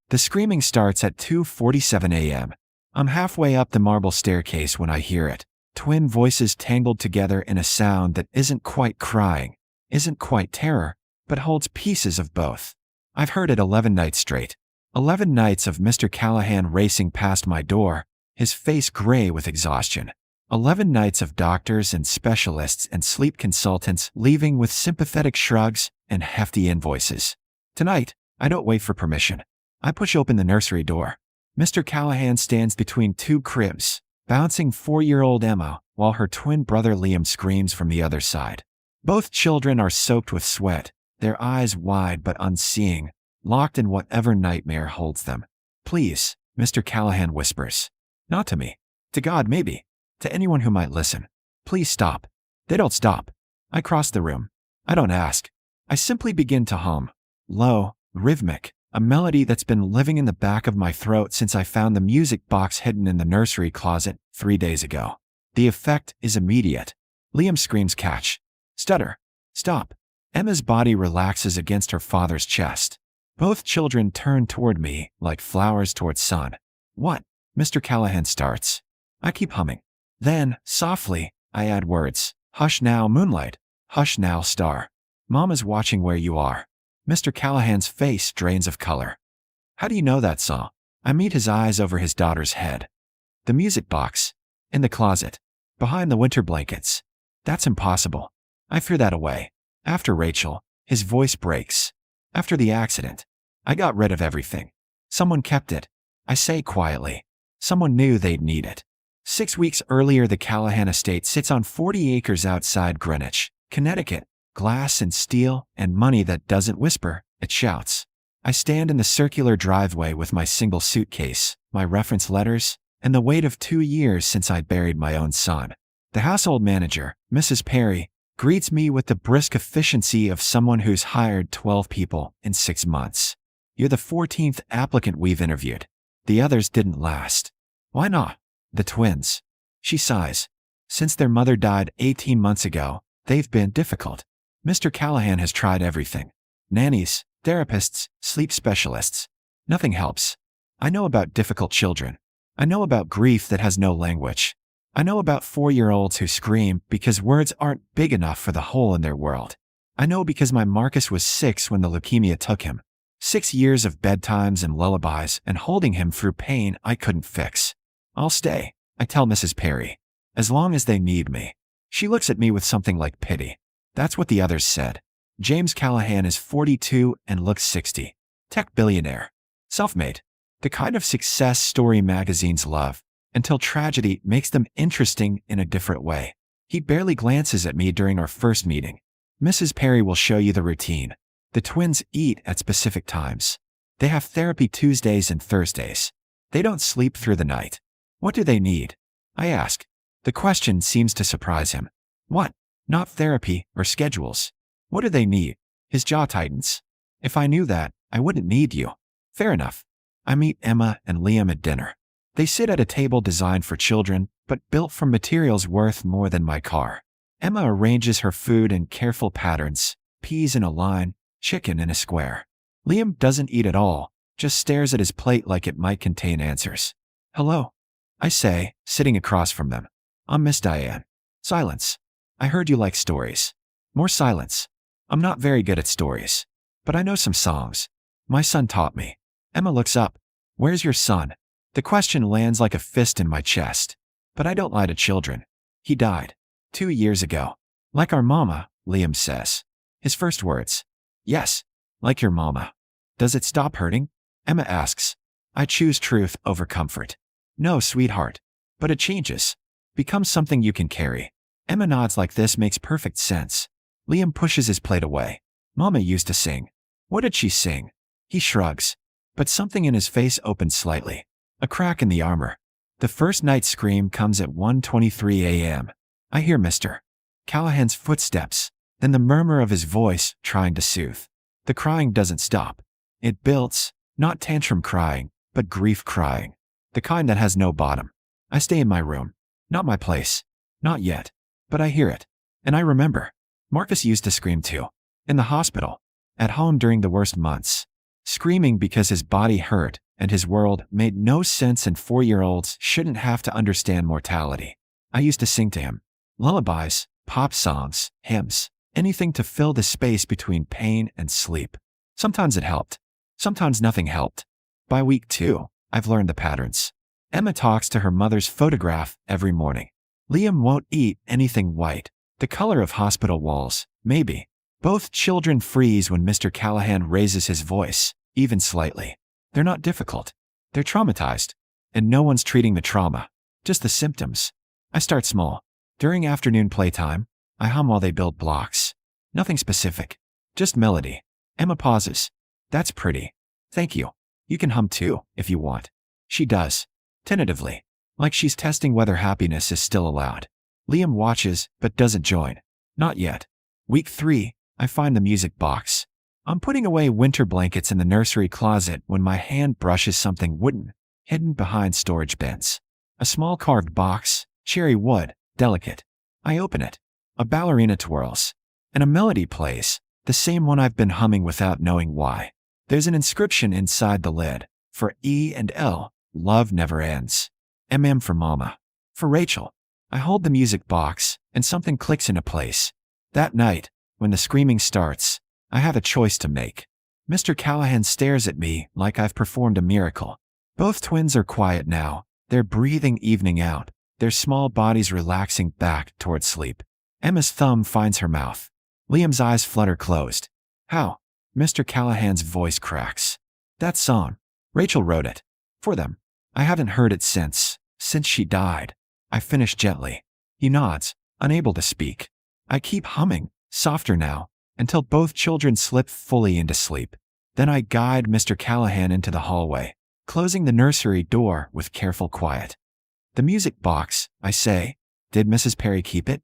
The screaming starts at 2:47 a.m. I'm halfway up the marble staircase when I hear it. Twin voices tangled together in a sound that isn't quite crying, isn't quite terror, but holds pieces of both. I've heard it 11 nights straight. 11 nights of Mr. Callahan racing past my door, his face gray with exhaustion. 11 nights of doctors and specialists and sleep consultants leaving with sympathetic shrugs and hefty invoices. Tonight, I don't wait for permission. I push open the nursery door. Mr. Callahan stands between two cribs, bouncing 4-year-old Emma while her twin brother Liam screams from the other side. Both children are soaked with sweat, their eyes wide but unseeing, locked in whatever nightmare holds them. Please, Mr. Callahan whispers. Not to me. To God maybe. To anyone who might listen. Please stop. They don't stop. I cross the room. I don't ask. I simply begin to hum. Low, rhythmic, a melody that's been living in the back of my throat since I found the music box hidden in the nursery closet 3 days ago. The effect is immediate. Liam screams catch. Stutter. Stop. Emma's body relaxes against her father's chest. Both children turn toward me like flowers toward sun. What? Mr. Callahan starts. I keep humming. Then, softly, I add words. Hush now, moonlight. Hush now, star. Mama's watching where you are. Mr. Callahan's face drains of color. How do you know that song? I meet his eyes over his daughter's head. The music box. In the closet. Behind the winter blankets. That's impossible. I fear that away. After Rachel, his voice breaks. After the accident, I got rid of everything. Someone kept it. I say quietly. Someone knew they'd need it. 6 weeks earlier, the Callahan estate sits on 40 acres outside Greenwich, Connecticut. Glass and steel and money that doesn't whisper, it shouts. I stand in the circular driveway with my single suitcase, my reference letters, and the weight of 2 years since I'd buried my own son. The household manager, Mrs. Perry, greets me with the brisk efficiency of someone who's hired 12 people in 6 months. You're the 14th applicant we've interviewed. The others didn't last. Why not? The twins. She sighs. Since their mother died 18 months ago, they've been difficult. Mr. Callahan has tried everything. Nannies, therapists, sleep specialists. Nothing helps. I know about difficult children. I know about grief that has no language. I know about 4-year-olds who scream because words aren't big enough for the hole in their world. I know because my Marcus was 6 when the leukemia took him. 6 years of bedtimes and lullabies and holding him through pain I couldn't fix. I'll stay, I tell Mrs. Perry. As long as they need me. She looks at me with something like pity. That's what the others said. James Callahan is 42 and looks 60. Tech billionaire. Self-made. The kind of success story magazines love, until tragedy makes them interesting in a different way. He barely glances at me during our first meeting. Mrs. Perry will show you the routine. The twins eat at specific times. They have therapy Tuesdays and Thursdays. They don't sleep through the night. What do they need? I ask. The question seems to surprise him. What? Not therapy or schedules. What do they need? His jaw tightens. If I knew that, I wouldn't need you. Fair enough. I meet Emma and Liam at dinner. They sit at a table designed for children, but built from materials worth more than my car. Emma arranges her food in careful patterns, peas in a line, chicken in a square. Liam doesn't eat at all, just stares at his plate like it might contain answers. Hello, I say, sitting across from them. I'm Miss Diane. Silence. I heard you like stories. More silence. I'm not very good at stories, but I know some songs. My son taught me. Emma looks up. Where's your son? The question lands like a fist in my chest. But I don't lie to children. He died 2 years ago. Like our mama, Liam says. His first words. Yes, like your mama. Does it stop hurting? Emma asks. I choose truth over comfort. No, sweetheart. But it changes. Becomes something you can carry. Emma nods like this makes perfect sense. Liam pushes his plate away. Mama used to sing. What did she sing? He shrugs. But something in his face opens slightly. A crack in the armor. The first night scream comes at 1:23 a.m. I hear Mr. Callahan's footsteps, then the murmur of his voice trying to soothe. The crying doesn't stop. It builds, not tantrum crying, but grief crying. The kind that has no bottom. I stay in my room. Not my place. Not yet. But I hear it. And I remember. Marcus used to scream too. In the hospital. At home during the worst months. screaming because his body hurt and his world made no sense, and 4-year-olds shouldn't have to understand mortality. I used to sing to him. Lullabies, pop songs, hymns, anything to fill the space between pain and sleep. Sometimes it helped. Sometimes nothing helped. By week 2, I've learned the patterns. Emma talks to her mother's photograph every morning. Liam won't eat anything white. The color of hospital walls, maybe. Both children freeze when Mr. Callahan raises his voice, even slightly. They're not difficult. They're traumatized. And no one's treating the trauma, just the symptoms. I start small. During afternoon playtime, I hum while they build blocks. Nothing specific. Just melody. Emma pauses. That's pretty. Thank you. You can hum too, if you want. She does. Tentatively. Like she's testing whether happiness is still allowed. Liam watches, but doesn't join. Not yet. Week 3, I find the music box. I'm putting away winter blankets in the nursery closet when my hand brushes something wooden, hidden behind storage bins. A small carved box, cherry wood, delicate. I open it. A ballerina twirls. And a melody plays, the same one I've been humming without knowing why. There's an inscription inside the lid. For E and L, love never ends. MM for Mama. For Rachel. I hold the music box, and something clicks into place. That night, when the screaming starts, I have a choice to make. Mr. Callahan stares at me like I've performed a miracle. Both twins are quiet now, their breathing evening out, their small bodies relaxing back toward sleep. Emma's thumb finds her mouth. Liam's eyes flutter closed. How? Mr. Callahan's voice cracks. That song. Rachel wrote it. For them. I haven't heard it since she died. I finish gently. He nods, unable to speak. I keep humming, softer now, until both children slip fully into sleep. Then I guide Mr. Callahan into the hallway, closing the nursery door with careful quiet. The music box, I say. Did Mrs. Perry keep it?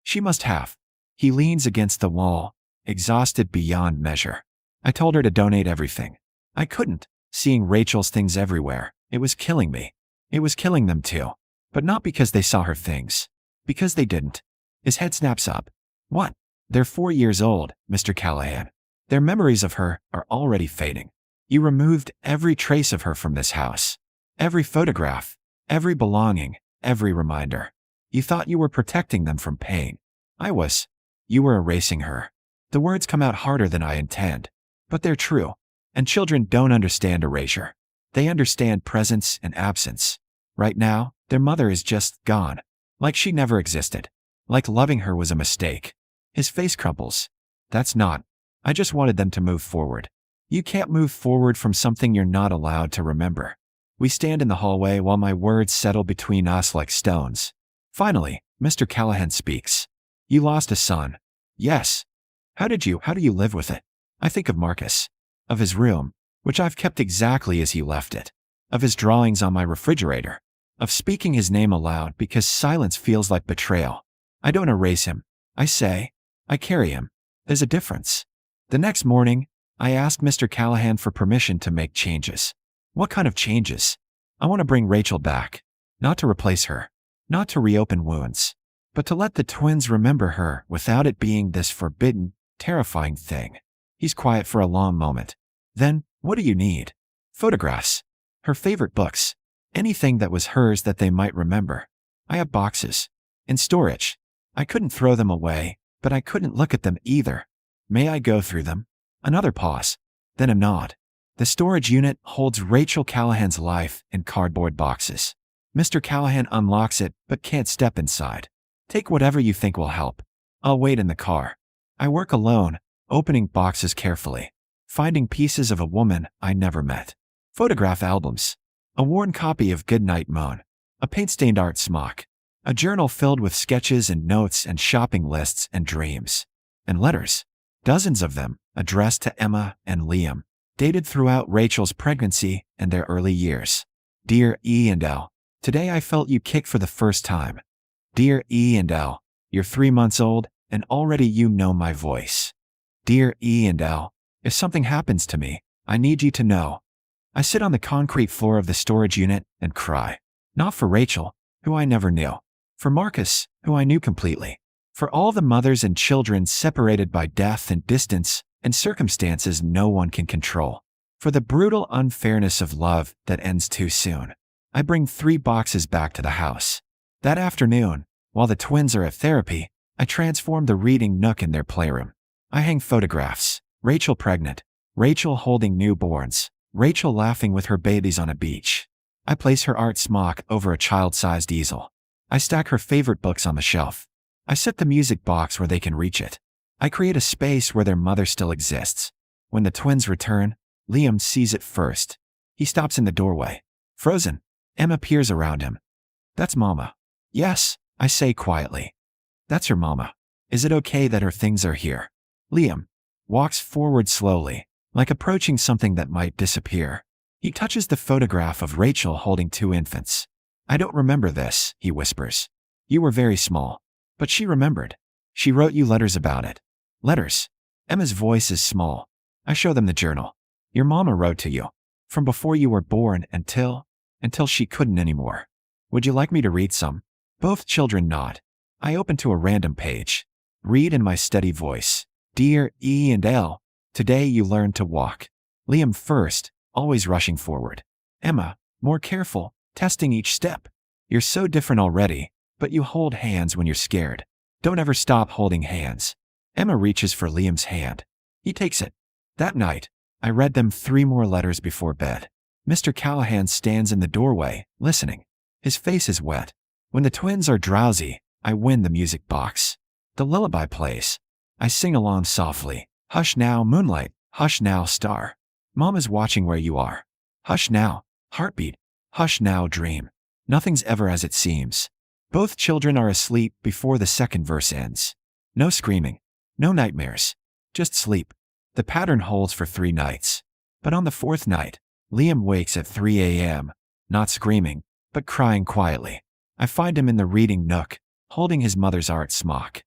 She must have. He leans against the wall, exhausted beyond measure. I told her to donate everything. I couldn't. Seeing Rachel's things everywhere, it was killing me. It was killing them too. But not because they saw her things. Because they didn't. His head snaps up. What? They're 4 years old, Mr. Callahan. Their memories of her are already fading. You removed every trace of her from this house. Every photograph, every belonging, every reminder. You thought you were protecting them from pain. I was. You were erasing her. The words come out harder than I intend. But they're true. And children don't understand erasure. They understand presence and absence. Right now, their mother is just gone. Like she never existed. Like loving her was a mistake. His face crumples. That's not. I just wanted them to move forward. You can't move forward from something you're not allowed to remember. We stand in the hallway while my words settle between us like stones. Finally, Mr. Callahan speaks. You lost a son. Yes. How do you live with it? I think of Marcus. Of his room, which I've kept exactly as he left it. Of his drawings on my refrigerator. Of speaking his name aloud because silence feels like betrayal. I don't erase him. I say, I carry him. There's a difference. The next morning, I asked Mr. Callahan for permission to make changes. What kind of changes? I want to bring Rachel back. Not to replace her. Not to reopen wounds. But to let the twins remember her without it being this forbidden, terrifying thing. He's quiet for a long moment. Then, what do you need? Photographs. Her favorite books. Anything that was hers that they might remember. I have boxes. In storage. I couldn't throw them away, but I couldn't look at them either. May I go through them? Another pause. Then a nod. The storage unit holds Rachel Callahan's life in cardboard boxes. Mr. Callahan unlocks it but can't step inside. Take whatever you think will help. I'll wait in the car. I work alone, opening boxes carefully. Finding pieces of a woman I never met. Photograph albums. A worn copy of Goodnight Moan. A paint-stained art smock. A journal filled with sketches and notes and shopping lists and dreams. And letters. Dozens of them, addressed to Emma and Liam. Dated throughout Rachel's pregnancy and their early years. Dear E and L. Today I felt you kick for the first time. Dear E and L. You're 3 months old, and already you know my voice. Dear E and L. If something happens to me, I need you to know. I sit on the concrete floor of the storage unit and cry. Not for Rachel, who I never knew. For Marcus, who I knew completely. For all the mothers and children separated by death and distance and circumstances no one can control. For the brutal unfairness of love that ends too soon. I bring 3 boxes back to the house. That afternoon, while the twins are at therapy, I transform the reading nook in their playroom. I hang photographs. Rachel pregnant. Rachel holding newborns. Rachel laughing with her babies on a beach. I place her art smock over a child-sized easel. I stack her favorite books on the shelf. I set the music box where they can reach it. I create a space where their mother still exists. When the twins return, Liam sees it first. He stops in the doorway. Frozen. Emma peers around him. That's Mama. Yes, I say quietly. That's her Mama. Is it okay that her things are here? Liam walks forward slowly, like approaching something that might disappear. He touches the photograph of Rachel holding 2 infants. I don't remember this, he whispers. You were very small. But she remembered. She wrote you letters about it. Letters. Emma's voice is small. I show them the journal. Your Mama wrote to you. From before you were born until she couldn't anymore. Would you like me to read some? Both children nod. I open to a random page. Read in my steady voice. Dear E and L, today you learned to walk. Liam first, always rushing forward. Emma, more careful, testing each step. You're so different already, but you hold hands when you're scared. Don't ever stop holding hands. Emma reaches for Liam's hand. He takes it. That night, I read them 3 more letters before bed. Mr. Callahan stands in the doorway, listening. His face is wet. When the twins are drowsy, I win the music box. The lullaby plays. I sing along softly. Hush now, moonlight. Hush now, star. Mom is watching where you are. Hush now, heartbeat. Hush now, dream. Nothing's ever as it seems. Both children are asleep before the second verse ends. No screaming. No nightmares. Just sleep. The pattern holds for 3 nights. But on the 4th night, Liam wakes at 3 a.m., not screaming, but crying quietly. I find him in the reading nook, holding his mother's art smock.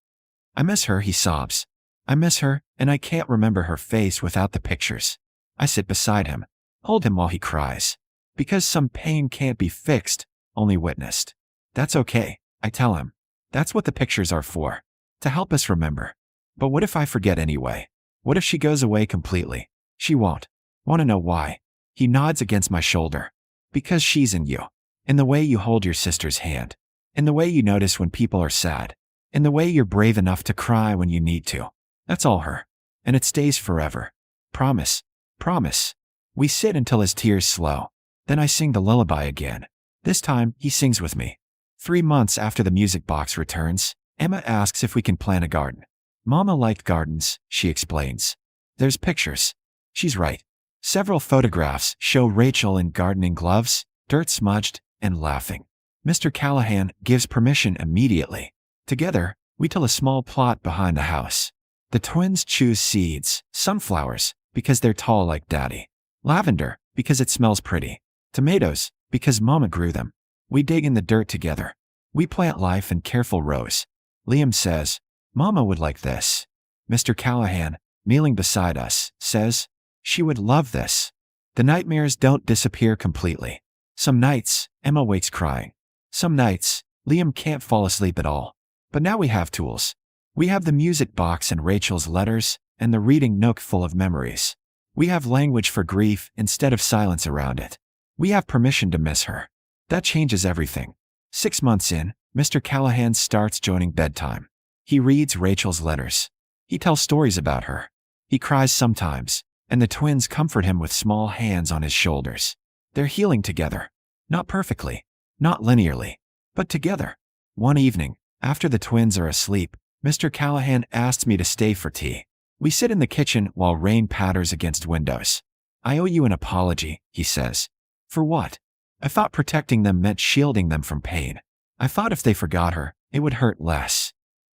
I miss her, he sobs. I miss her, and I can't remember her face without the pictures. I sit beside him, hold him while he cries. Because some pain can't be fixed, only witnessed. That's okay, I tell him. That's what the pictures are for. To help us remember. But what if I forget anyway? What if she goes away completely? She won't. Want to know why? He nods against my shoulder. Because she's in you. In the way you hold your sister's hand. In the way you notice when people are sad. In the way you're brave enough to cry when you need to. That's all her. And it stays forever. Promise. Promise. We sit until his tears slow. Then I sing the lullaby again. This time, he sings with me. 3 months after the music box returns, Emma asks if we can plant a garden. Mama liked gardens, she explains. There's pictures. She's right. Several photographs show Rachel in gardening gloves, dirt smudged, and laughing. Mr. Callahan gives permission immediately. Together, we till a small plot behind the house. The twins choose seeds, sunflowers, because they're tall like Daddy. Lavender, because it smells pretty. Tomatoes, because Mama grew them. We dig in the dirt together. We plant life in careful rows. Liam says, Mama would like this. Mr. Callahan, kneeling beside us, says, she would love this. The nightmares don't disappear completely. Some nights, Emma wakes crying. Some nights, Liam can't fall asleep at all. But now we have tools. We have the music box and Rachel's letters, and the reading nook full of memories. We have language for grief instead of silence around it. We have permission to miss her. That changes everything. 6 months in, Mr. Callahan starts joining bedtime. He reads Rachel's letters. He tells stories about her. He cries sometimes, and the twins comfort him with small hands on his shoulders. They're healing together. Not perfectly, not linearly, but together. One evening, after the twins are asleep, Mr. Callahan asks me to stay for tea. We sit in the kitchen while rain patters against windows. I owe you an apology, he says. For what? I thought protecting them meant shielding them from pain. I thought if they forgot her, it would hurt less.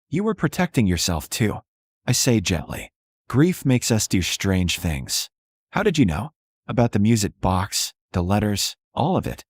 You were protecting yourself too, I say gently. Grief makes us do strange things. How did you know? About the music box, the letters, all of it.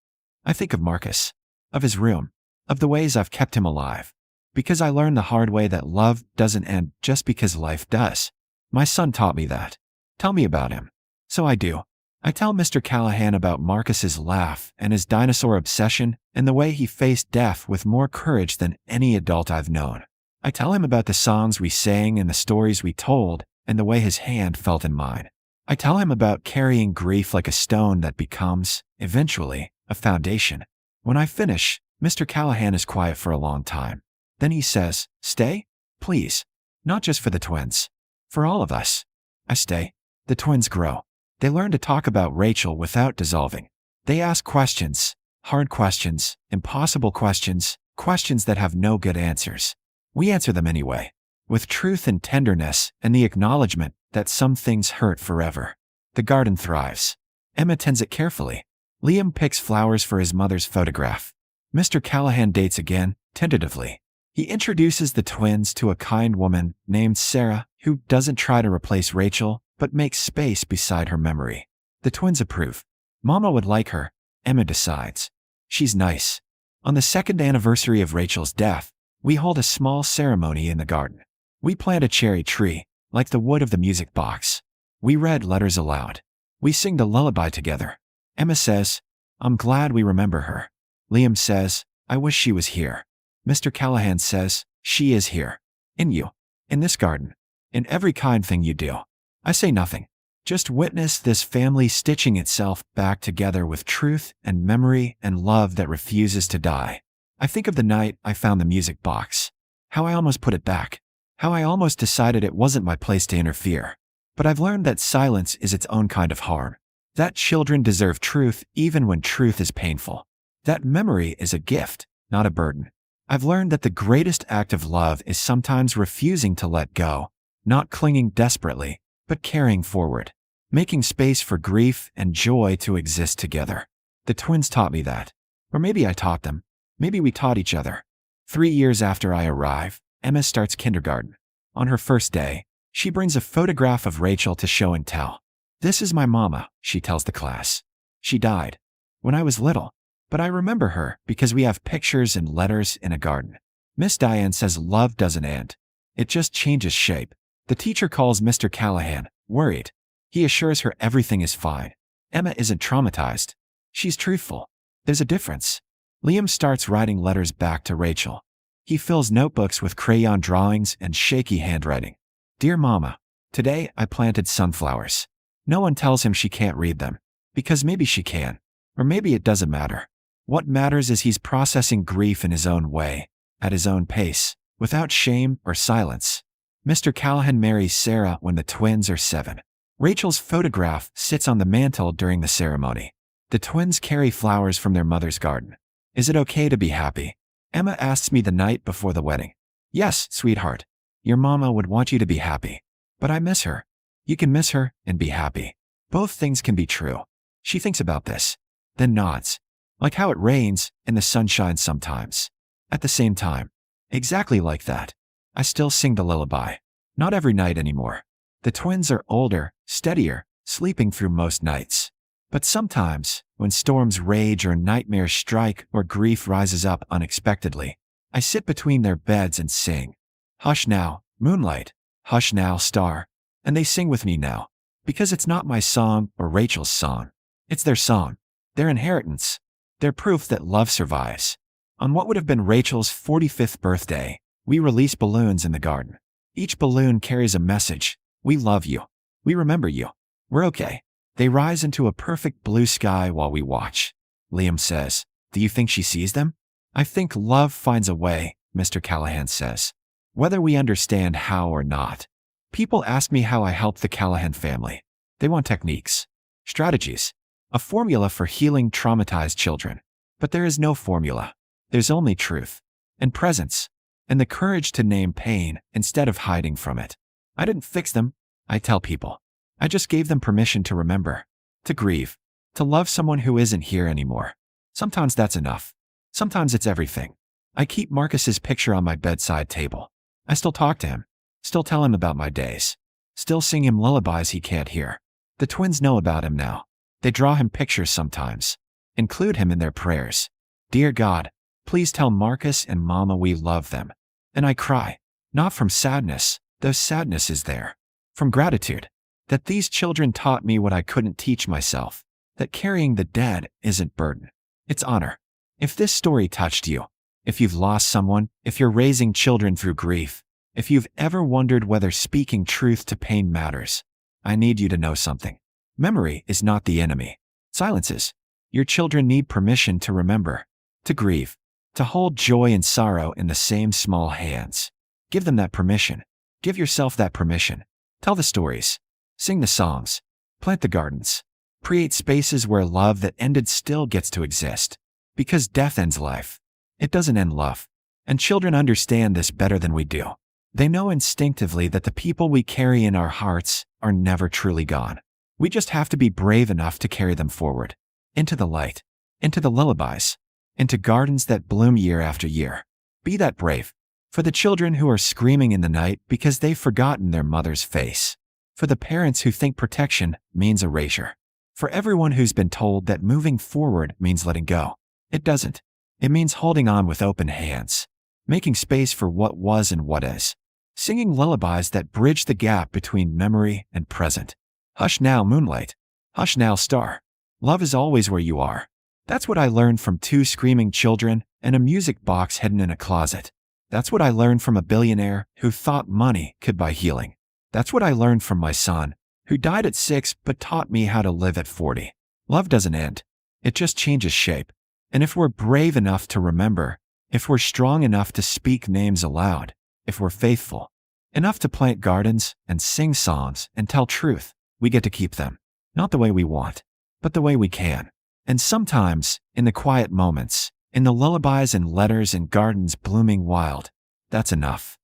I think of Marcus, of his room, of the ways I've kept him alive. Because I learned the hard way that love doesn't end just because life does. My son taught me that. Tell me about him. So I do. I tell Mr. Callahan about Marcus's laugh and his dinosaur obsession and the way he faced death with more courage than any adult I've known. I tell him about the songs we sang and the stories we told and the way his hand felt in mine. I tell him about carrying grief like a stone that becomes, eventually, a foundation. When I finish, Mr. Callahan is quiet for a long time. Then he says, "Stay? Please. Not just for the twins. For all of us." I stay. The twins grow. They learn to talk about Rachel without dissolving. They ask questions, hard questions, impossible questions, questions that have no good answers. We answer them anyway, with truth and tenderness and the acknowledgement that some things hurt forever. The garden thrives. Emma tends it carefully. Liam picks flowers for his mother's photograph. Mr. Callahan dates again, tentatively. He introduces the twins to a kind woman named Sarah who doesn't try to replace Rachel, but makes space beside her memory. The twins approve. Mama would like her, Emma decides. She's nice. On the second anniversary of Rachel's death, we hold a small ceremony in the garden. We plant a cherry tree, like the wood of the music box. We read letters aloud. We sing the lullaby together. Emma says, "I'm glad we remember her." Liam says, "I wish she was here." Mr. Callahan says, "She is here. In you. In this garden. In every kind thing you do." I say nothing. Just witness this family stitching itself back together with truth and memory and love that refuses to die. I think of the night I found the music box. How I almost put it back. How I almost decided it wasn't my place to interfere. But I've learned that silence is its own kind of harm. That children deserve truth even when truth is painful. That memory is a gift, not a burden. I've learned that the greatest act of love is sometimes refusing to let go, not clinging desperately, but carrying forward, making space for grief and joy to exist together. The twins taught me that. Or maybe I taught them. Maybe we taught each other. 3 years after I arrive, Emma starts kindergarten. On her first day, she brings a photograph of Rachel to show and tell. "This is my mama," she tells the class. "She died when I was little, but I remember her because we have pictures and letters in a garden." Miss Diane says love doesn't end. It just changes shape. The teacher calls Mr. Callahan, worried. He assures her everything is fine. Emma isn't traumatized. She's truthful. There's a difference. Liam starts writing letters back to Rachel. He fills notebooks with crayon drawings and shaky handwriting. "Dear Mama, today I planted sunflowers." No one tells him she can't read them, because maybe she can, or maybe it doesn't matter. What matters is he's processing grief in his own way, at his own pace, without shame or silence. Mr. Callahan marries Sarah when the twins are 7. Rachel's photograph sits on the mantel during the ceremony. The twins carry flowers from their mother's garden. "Is it okay to be happy?" Emma asks me the night before the wedding. "Yes, sweetheart. Your mama would want you to be happy. But I miss her." You can miss her and be happy. Both things can be true. She thinks about this, then nods. Like how it rains and the sun shines sometimes. At the same time. Exactly like that. I still sing the lullaby. Not every night anymore. The twins are older, steadier, sleeping through most nights. But sometimes, when storms rage or nightmares strike or grief rises up unexpectedly, I sit between their beds and sing. "Hush now, moonlight. Hush now, star." And they sing with me now. Because it's not my song or Rachel's song. It's their song. Their inheritance. Their proof that love survives. On what would have been Rachel's 45th birthday, we release balloons in the garden. Each balloon carries a message. We love you. We remember you. We're okay. They rise into a perfect blue sky while we watch. Liam says, "Do you think she sees them?" "I think love finds a way," Mr. Callahan says. "Whether we understand how or not." People ask me how I help the Callahan family. They want techniques, strategies, a formula for healing traumatized children. But there is no formula. There's only truth, and presence, and the courage to name pain instead of hiding from it. I didn't fix them, I tell people. I just gave them permission to remember, to grieve, to love someone who isn't here anymore. Sometimes that's enough. Sometimes it's everything. I keep Marcus's picture on my bedside table. I still talk to him. Still tell him about my days. Still sing him lullabies he can't hear. The twins know about him now. They draw him pictures sometimes. Include him in their prayers. "Dear God, please tell Marcus and Mama we love them." And I cry. Not from sadness, though sadness is there. From gratitude. That these children taught me what I couldn't teach myself. That carrying the dead isn't burden. It's honor. If this story touched you, if you've lost someone, if you're raising children through grief, if you've ever wondered whether speaking truth to pain matters, I need you to know something. Memory is not the enemy. Silence is. Your children need permission to remember, to grieve, to hold joy and sorrow in the same small hands. Give them that permission. Give yourself that permission. Tell the stories. Sing the songs. Plant the gardens. Create spaces where love that ended still gets to exist. Because death ends life. It doesn't end love. And children understand this better than we do. They know instinctively that the people we carry in our hearts are never truly gone. We just have to be brave enough to carry them forward. Into the light. Into the lullabies. Into gardens that bloom year after year. Be that brave. For the children who are screaming in the night because they've forgotten their mother's face. For the parents who think protection means erasure. For everyone who's been told that moving forward means letting go. It doesn't. It means holding on with open hands. Making space for what was and what is. Singing lullabies that bridge the gap between memory and present. Hush now, moonlight. Hush now, star. Love is always where you are. That's what I learned from 2 screaming children and a music box hidden in a closet. That's what I learned from a billionaire who thought money could buy healing. That's what I learned from my son, who died at 6 but taught me how to live at 40. Love doesn't end. It just changes shape. And if we're brave enough to remember, if we're strong enough to speak names aloud, if we're faithful enough to plant gardens and sing songs and tell truth, we get to keep them. Not the way we want, but the way we can. And sometimes, in the quiet moments, in the lullabies and letters and gardens blooming wild, that's enough.